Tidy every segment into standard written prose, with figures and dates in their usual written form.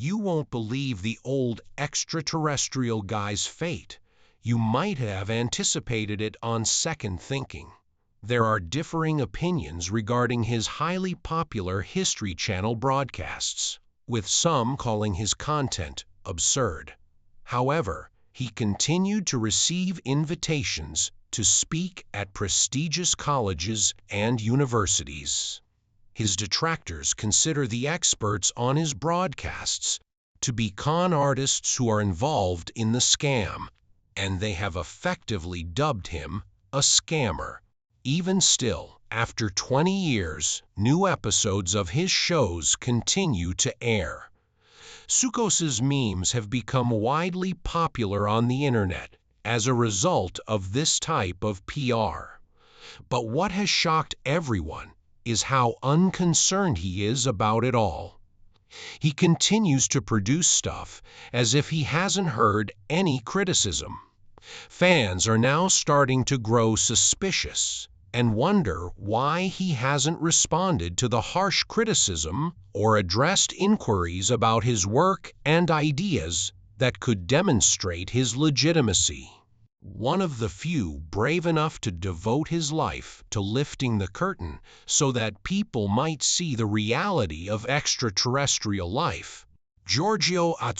You won't believe the old extraterrestrial guy's fate. You might have anticipated it on second thinking. There are differing opinions regarding his highly popular History Channel broadcasts, with some calling his content absurd. However, he continued to receive invitations to speak at prestigious colleges and universities. His detractors consider the experts on his broadcasts to be con artists who are involved in the scam, and they have effectively dubbed him a scammer. Even still, after 20 years, new episodes of his shows continue to air. Tsoukalos' memes have become widely popular on the internet as a result of this type of PR. But what has shocked everyone is how unconcerned he is about it all. He continues to produce stuff as if he hasn't heard any criticism. Fans are now starting to grow suspicious and wonder why he hasn't responded to the harsh criticism or addressed inquiries about his work and ideas that could demonstrate his legitimacy. One of the few brave enough to devote his life to lifting the curtain so that people might see the reality of extraterrestrial life, Giorgio A,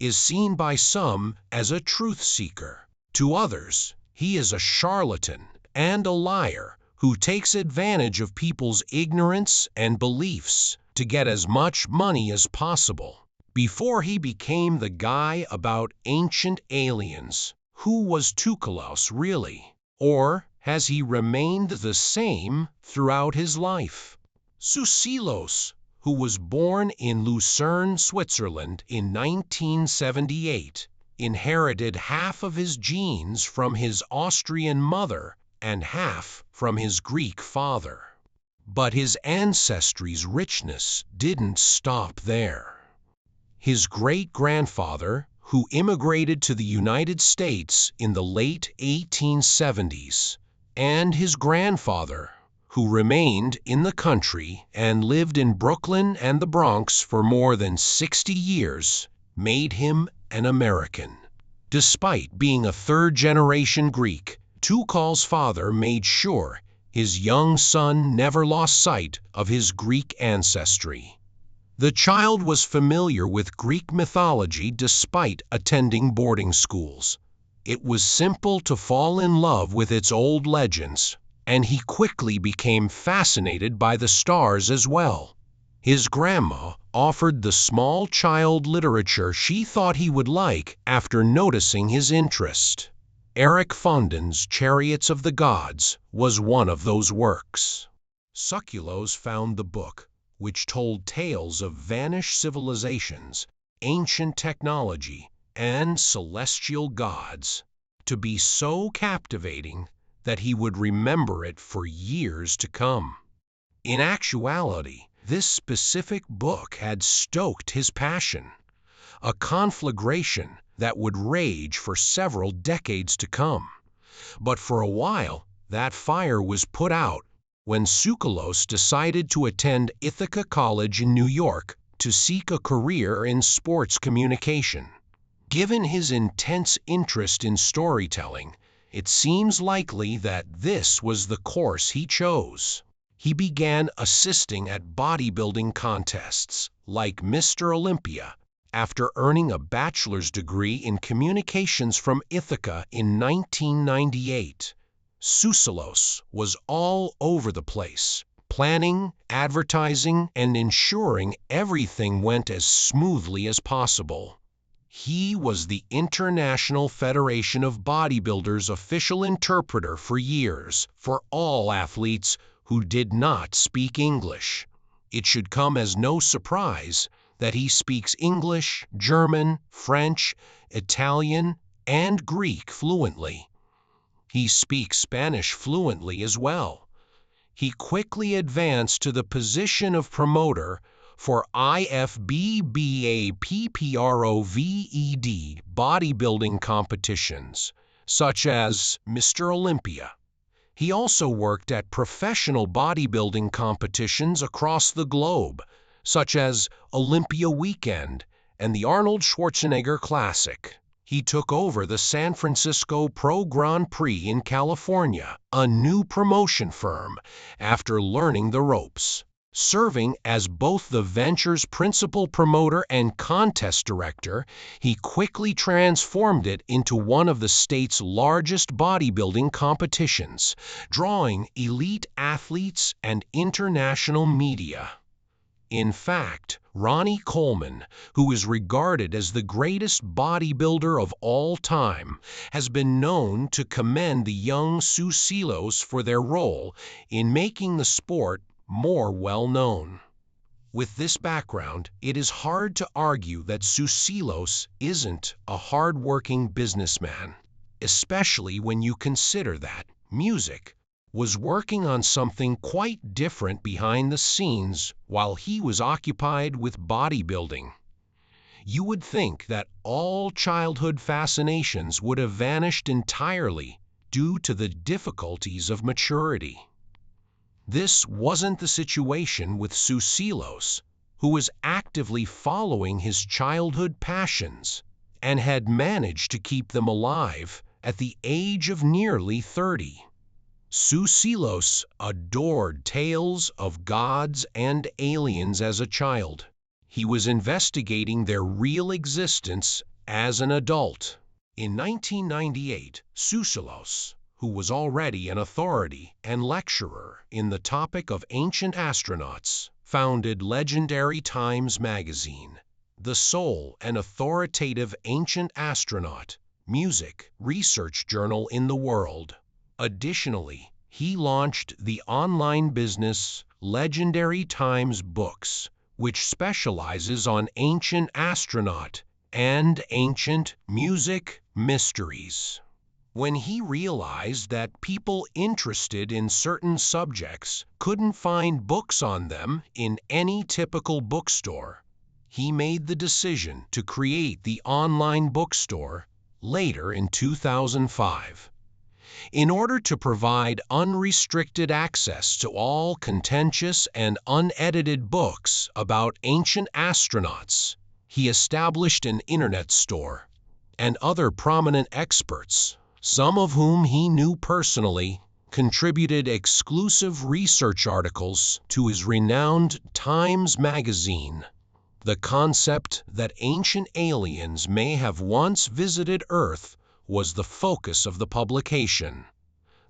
is seen by some as a truth seeker. To others, he is a charlatan and a liar who takes advantage of people's ignorance and beliefs to get as much money as possible. Before he became the guy about ancient aliens, who was Tsoukalos really? Or has he remained the same throughout his life? Tsoukalos, who was born in Lucerne, Switzerland in 1978, inherited half of his genes from his Austrian mother and half from his Greek father. But his ancestry's richness didn't stop there. His great-grandfather, who immigrated to the United States in the late 1870s, and his grandfather, who remained in the country and lived in Brooklyn and the Bronx for more than 60 years, made him an American. Despite being a third-generation Greek, Tsoukalos' father made sure his young son never lost sight of his Greek ancestry. The child was familiar with Greek mythology despite attending boarding schools. It was simple to fall in love with its old legends, and he quickly became fascinated by the stars as well. His grandma offered the small child literature she thought he would like after noticing his interest. Eric Fondin's Chariots of the Gods was one of those works. Tsoukalos found the book, which told tales of vanished civilizations, ancient technology, and celestial gods, to be so captivating that he would remember it for years to come. In actuality, this specific book had stoked his passion, a conflagration that would rage for several decades to come. But for a while, that fire was put out when Tsoukalos decided to attend Ithaca College in New York to seek a career in sports communication. Given his intense interest in storytelling, it seems likely that this was the course he chose. He began assisting at bodybuilding contests like Mr. Olympia after earning a bachelor's degree in communications from Ithaca in 1998. Tsoukalos was all over the place, planning, advertising, and ensuring everything went as smoothly as possible. He was the International Federation of Bodybuilders' official interpreter for years for all athletes who did not speak English. It should come as no surprise that he speaks English, German, French, Italian, and Greek fluently. He speaks Spanish fluently as well. He quickly advanced to the position of promoter for IFBBAPPROVED bodybuilding competitions, such as Mr. Olympia. He also worked at professional bodybuilding competitions across the globe, such as Olympia Weekend and the Arnold Schwarzenegger Classic. He took over the San Francisco Pro Grand Prix in California, a new promotion firm, after learning the ropes. Serving as both the venture's principal promoter and contest director, he quickly transformed it into one of the state's largest bodybuilding competitions, drawing elite athletes and international media. In fact, Ronnie Coleman, who is regarded as the greatest bodybuilder of all time, has been known to commend the young Tsoukalos for their role in making the sport more well-known. With this background, it is hard to argue that Tsoukalos isn't a hard-working businessman, especially when you consider that music was working on something quite different behind the scenes while he was occupied with bodybuilding. You would think that all childhood fascinations would have vanished entirely due to the difficulties of maturity. This wasn't the situation with Tsoukalos, who was actively following his childhood passions and had managed to keep them alive at the age of nearly 30. Tsoukalos adored tales of gods and aliens as a child. He was investigating their real existence as an adult. In 1998, Tsoukalos, who was already an authority and lecturer in the topic of ancient astronauts, founded Legendary Times magazine, the sole and authoritative ancient astronaut music research journal in the world. Additionally, he launched the online business Legendary Times Books, which specializes on ancient astronaut and ancient music mysteries. When he realized that people interested in certain subjects couldn't find books on them in any typical bookstore, he made the decision to create the online bookstore later in 2005. In order to provide unrestricted access to all contentious and unedited books about ancient astronauts, he established an internet store, and other prominent experts, some of whom he knew personally, contributed exclusive research articles to his renowned Times magazine. The concept that ancient aliens may have once visited Earth was the focus of the publication.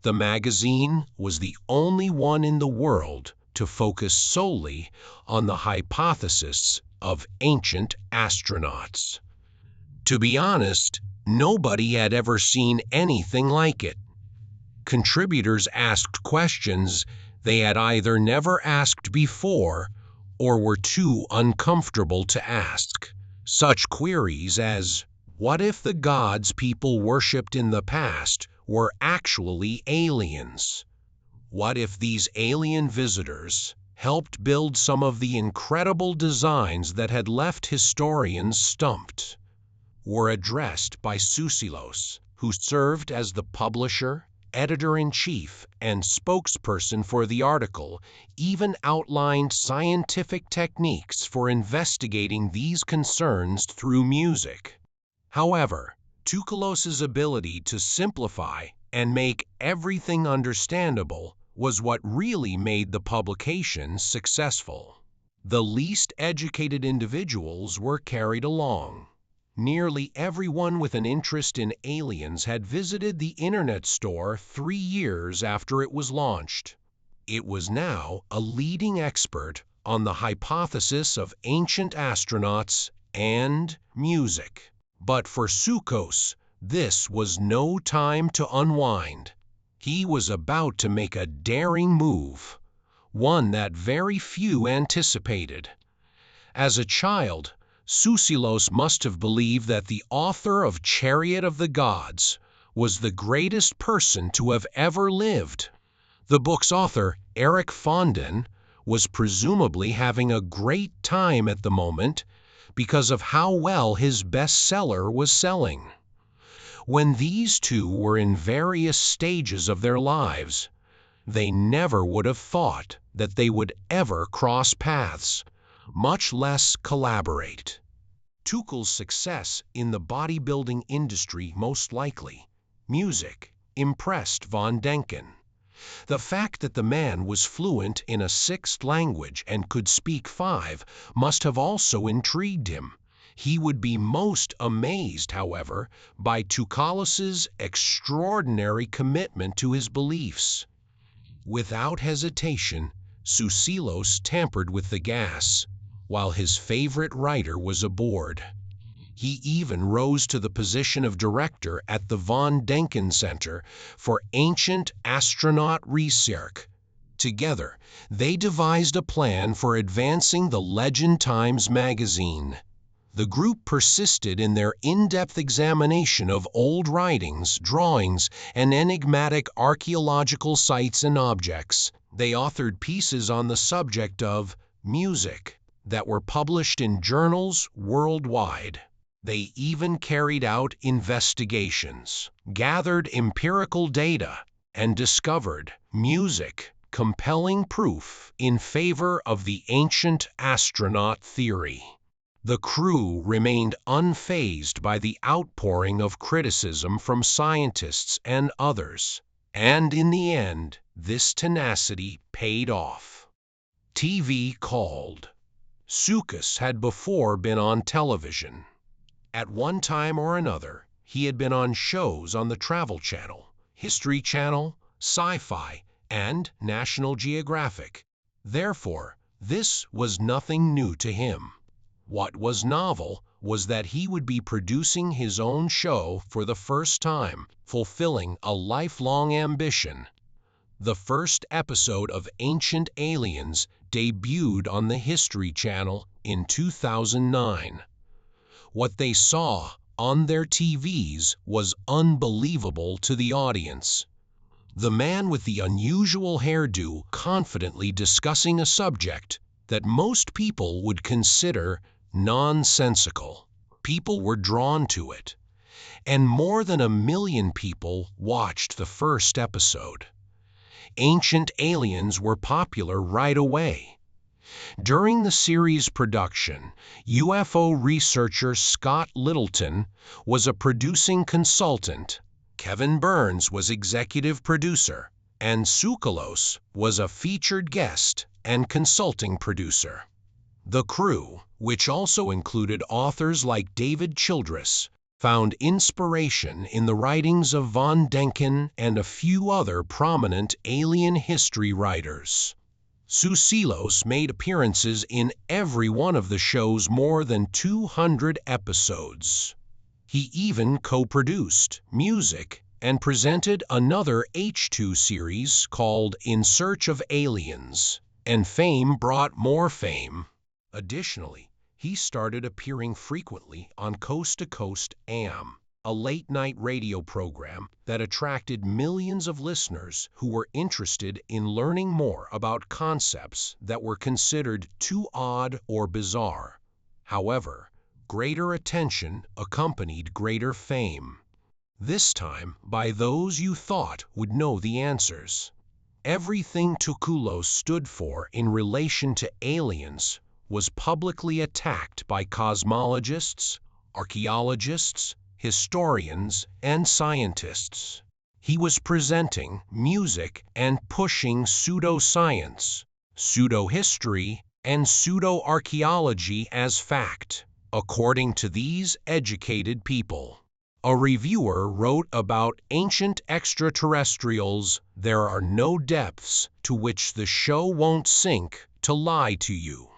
The magazine was the only one in the world to focus solely on the hypothesis of ancient astronauts. To be honest, nobody had ever seen anything like it. Contributors asked questions they had either never asked before or were too uncomfortable to ask. Such queries as, what if the gods people worshipped in the past were actually aliens? What if these alien visitors helped build some of the incredible designs that had left historians stumped? Were addressed by Tsoukalos, who served as the publisher, editor-in-chief, and spokesperson for the article, even outlined scientific techniques for investigating these concerns through music. However, Tsoukalos' ability to simplify and make everything understandable was what really made the publication successful. The least educated individuals were carried along. Nearly everyone with an interest in aliens had visited the internet store 3 years after it was launched. It was now a leading expert on the hypothesis of ancient astronauts and music. But for Tsoukalos, this was no time to unwind. He was about to make a daring move, one that very few anticipated. As a child, Tsoukalos must have believed that the author of Chariot of the Gods was the greatest person to have ever lived. The book's author, Eric Fondin, was presumably having a great time at the moment because of how well his bestseller was selling. When these two were in various stages of their lives, they never would have thought that they would ever cross paths, much less collaborate. Tsoukalos' success in the bodybuilding industry most likely. Music impressed von Denken. The fact that the man was fluent in a sixth language and could speak five must have also intrigued him. He would be most amazed, however, by Tsoukalos' extraordinary commitment to his beliefs. Without hesitation, Tsoukalos tampered with the gas, while his favorite writer was aboard. He even rose to the position of director at the von Denken Center for Ancient Astronaut Research. Together, they devised a plan for advancing the Legend Times magazine. The group persisted in their in-depth examination of old writings, drawings, and enigmatic archaeological sites and objects. They authored pieces on the subject of music that were published in journals worldwide. They even carried out investigations, gathered empirical data, and discovered music compelling proof in favor of the ancient astronaut theory. The crew remained unfazed by the outpouring of criticism from scientists and others, and in the end, this tenacity paid off. TV called. Tsoukalos had before been on television. At one time or another, he had been on shows on the Travel Channel, History Channel, Sci-Fi, and National Geographic. Therefore, this was nothing new to him. What was novel was that he would be producing his own show for the first time, fulfilling a lifelong ambition. The first episode of Ancient Aliens debuted on the History Channel in 2009. What they saw on their TVs was unbelievable to the audience. The man with the unusual hairdo confidently discussing a subject that most people would consider nonsensical. People were drawn to it, and more than 1 million people watched the first episode. Ancient Aliens were popular right away. During the series' production, UFO researcher Scott Littleton was a producing consultant, Kevin Burns was executive producer, and Tsoukalos was a featured guest and consulting producer. The crew, which also included authors like David Childress, found inspiration in the writings of von Denken and a few other prominent alien history writers. Tsoukalos made appearances in every one of the show's more than 200 episodes. He even co-produced music and presented another H2 series called In Search of Aliens, and fame brought more fame. Additionally, he started appearing frequently on Coast to Coast AM, a late-night radio program that attracted millions of listeners who were interested in learning more about concepts that were considered too odd or bizarre. However, greater attention accompanied greater fame, this time by those you thought would know the answers. Everything Tsoukalos stood for in relation to aliens was publicly attacked by cosmologists, archaeologists, historians, and scientists. He was presenting music and pushing pseudoscience, pseudo-history, and pseudo-archaeology as fact, according to these educated people. A reviewer wrote about Ancient Extraterrestrials, "There are no depths to which the show won't sink to lie to you.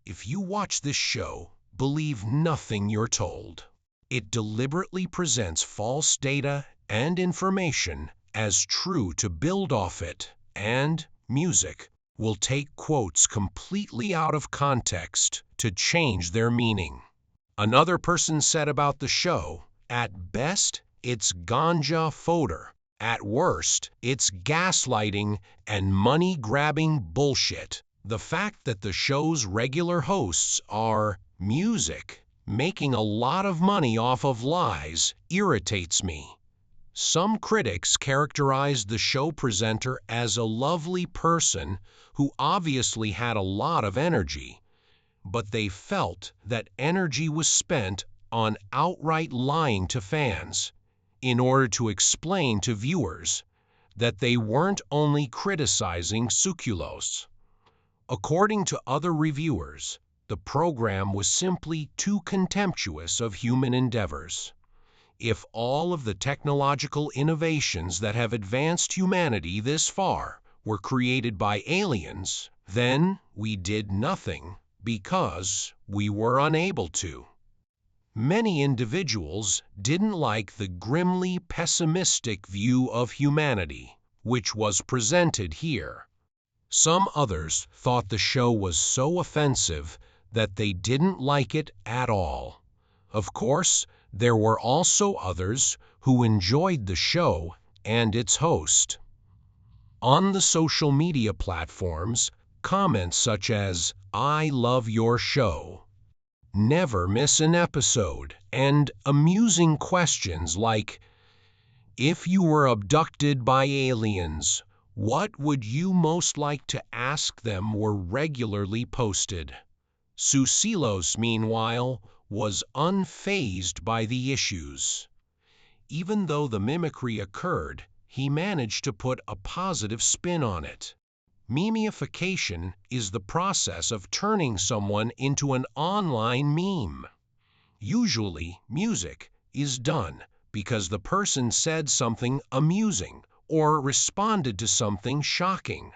If you watch this show, believe nothing you're told. It deliberately presents false data and information as true to build off it, and music will take quotes completely out of context to change their meaning." Another person said about the show, "At best, it's ganja fodder. At worst, it's gaslighting and money-grabbing bullshit. The fact that the show's regular hosts are music, making a lot of money off of lies, irritates me." Some critics characterized the show presenter as a lovely person who obviously had a lot of energy, but they felt that energy was spent on outright lying to fans in order to explain to viewers that they weren't only criticizing Tsoukalos. According to other reviewers, the program was simply too contemptuous of human endeavors. If all of the technological innovations that have advanced humanity this far were created by aliens, then we did nothing because we were unable to. Many individuals didn't like the grimly pessimistic view of humanity, which was presented here. Some others thought the show was so offensive that they didn't like it at all. Of course, there were also others who enjoyed the show and its host. On the social media platforms, comments such as, "I love your show," "Never miss an episode," and amusing questions like, "If you were abducted by aliens, what would you most like to ask them?" were regularly posted. Tsoukalos, meanwhile, was unfazed by the issues. Even though the mimicry occurred, he managed to put a positive spin on it. Memification is the process of turning someone into an online meme. Usually, music is done because the person said something amusing or responded to something shocking.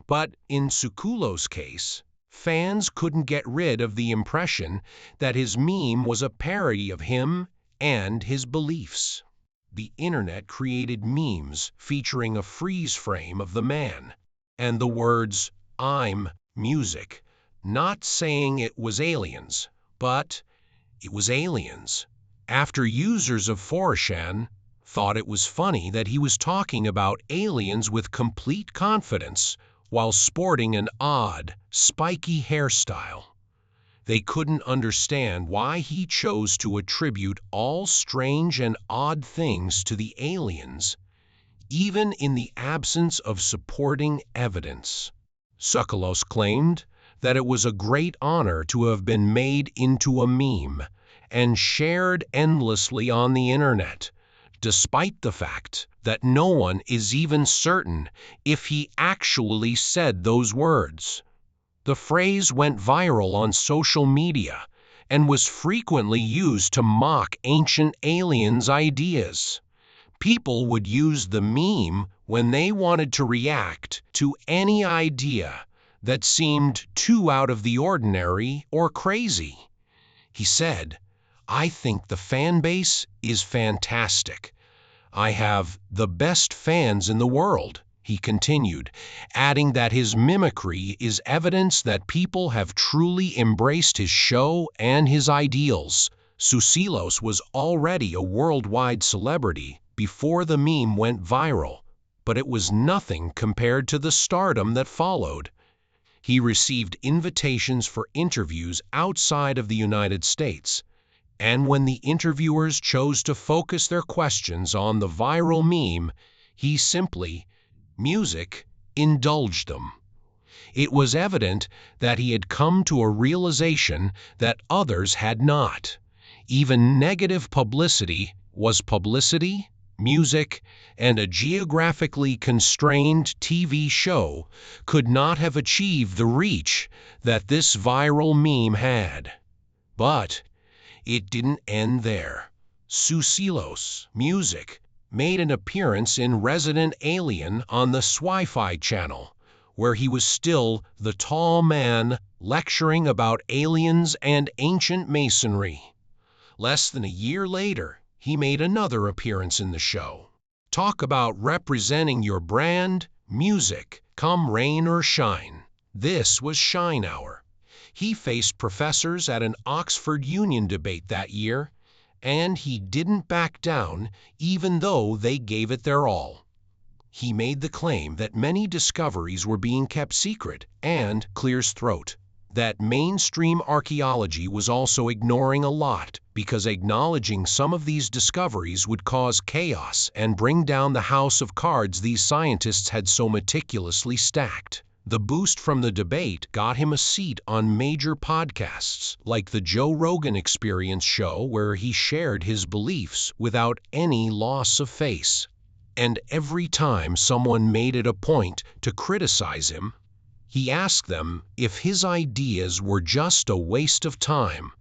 But in Tsoukalos' case, fans couldn't get rid of the impression that his meme was a parody of him and his beliefs. The internet created memes featuring a freeze frame of the man and the words, "I'm music," not saying it was aliens, but it was aliens. After users of 4chan thought it was funny that he was talking about aliens with complete confidence while sporting an odd, spiky hairstyle. They couldn't understand why he chose to attribute all strange and odd things to the aliens, even in the absence of supporting evidence. Tsoukalos claimed that it was a great honor to have been made into a meme and shared endlessly on the internet, despite the fact that no one is even certain if he actually said those words. The phrase went viral on social media and was frequently used to mock ancient aliens' ideas. People would use the meme when they wanted to react to any idea that seemed too out of the ordinary or crazy. He said, "I think the fan base is fantastic. I have the best fans in the world," he continued, adding that his mimicry is evidence that people have truly embraced his show and his ideals. Tsoukalos was already a worldwide celebrity before the meme went viral, but it was nothing compared to the stardom that followed. He received invitations for interviews outside of the United States, and when the interviewers chose to focus their questions on the viral meme, he simply indulged them. It was evident that he had come to a realization that others had not. Even negative publicity was publicity. Music and a geographically constrained TV show could not have achieved the reach that this viral meme had. But it didn't end there. Tsoukalos made an appearance in Resident Alien on the Sci-Fi Channel, where he was still the tall man lecturing about aliens and ancient masonry. Less than a year later, he made another appearance in the show. Talk about representing your brand, music, come rain or shine. This was Shine Hour. He faced professors at an Oxford Union debate that year, and he didn't back down even though they gave it their all. He made the claim that many discoveries were being kept secret and clears throat, that mainstream archaeology was also ignoring a lot because acknowledging some of these discoveries would cause chaos and bring down the house of cards these scientists had so meticulously stacked. The boost from the debate got him a seat on major podcasts like the Joe Rogan Experience show, where he shared his beliefs without any loss of face. And every time someone made it a point to criticize him, he asked them if his ideas were just a waste of time.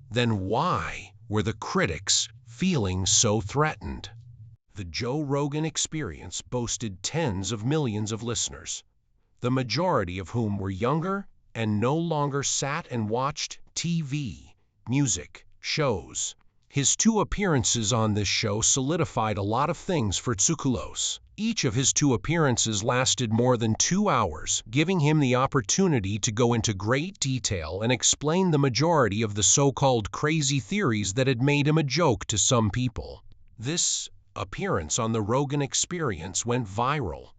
Then why were the critics feeling so threatened? The Joe Rogan Experience boasted tens of millions of listeners, the majority of whom were younger and no longer sat and watched TV, music, shows. His 2 appearances on this show solidified a lot of things for Tsoukalos. Each of his 2 appearances lasted more than 2 hours, giving him the opportunity to go into great detail and explain the majority of the so-called crazy theories that had made him a joke to some people. This appearance on the Rogan Experience went viral,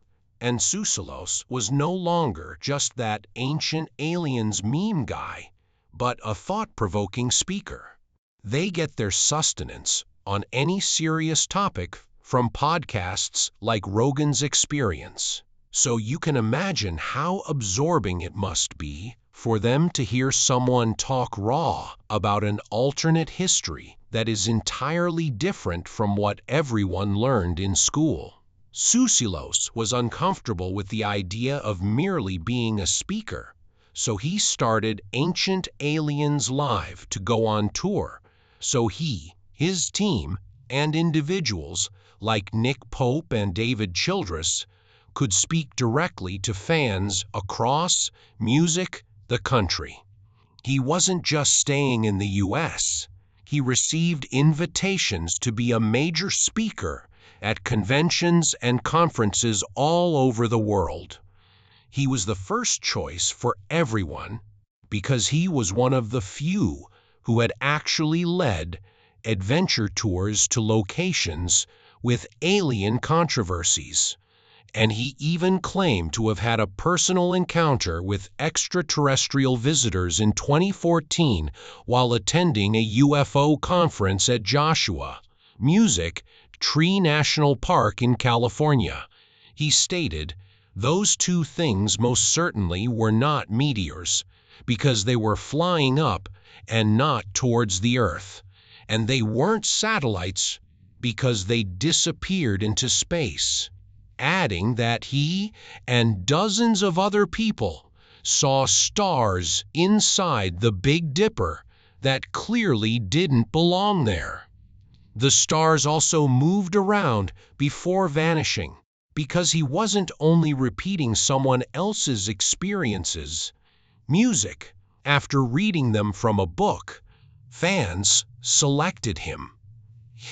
and Tsoukalos was no longer just that ancient aliens meme guy, but a thought-provoking speaker. They get their sustenance on any serious topic from podcasts like Rogan's Experience. So you can imagine how absorbing it must be for them to hear someone talk raw about an alternate history that is entirely different from what everyone learned in school. Tsoukalos was uncomfortable with the idea of merely being a speaker, so he started Ancient Aliens Live to go on tour, so he, his team, and individuals like Nick Pope and David Childress could speak directly to fans across the country. He wasn't just staying in the US. He received invitations to be a major speaker at conventions and conferences all over the world. He was the first choice for everyone because he was one of the few who had actually led adventure tours to locations with alien controversies. And he even claimed to have had a personal encounter with extraterrestrial visitors in 2014 while attending a UFO conference at Joshua Tree National Park in California. He stated, "Those 2 things most certainly were not meteors, because they were flying up and not towards the Earth. And they weren't satellites because they disappeared into space," adding that he and dozens of other people saw stars inside the Big Dipper that clearly didn't belong there. The stars also moved around before vanishing, because he wasn't only repeating someone else's experiences. After reading them from a book, fans selected him.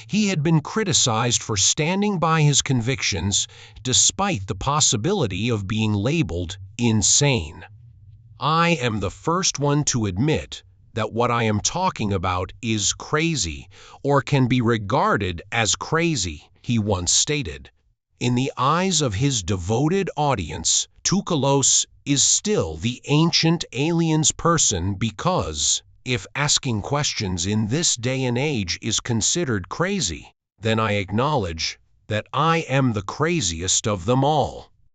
He had been criticized for standing by his convictions despite the possibility of being labeled insane. "I am the first one to admit that what I am talking about is crazy, or can be regarded as crazy," he once stated. In the eyes of his devoted audience, Tsoukalos is still the ancient aliens person because, if asking questions in this day and age is considered crazy, then I acknowledge that I am the craziest of them all.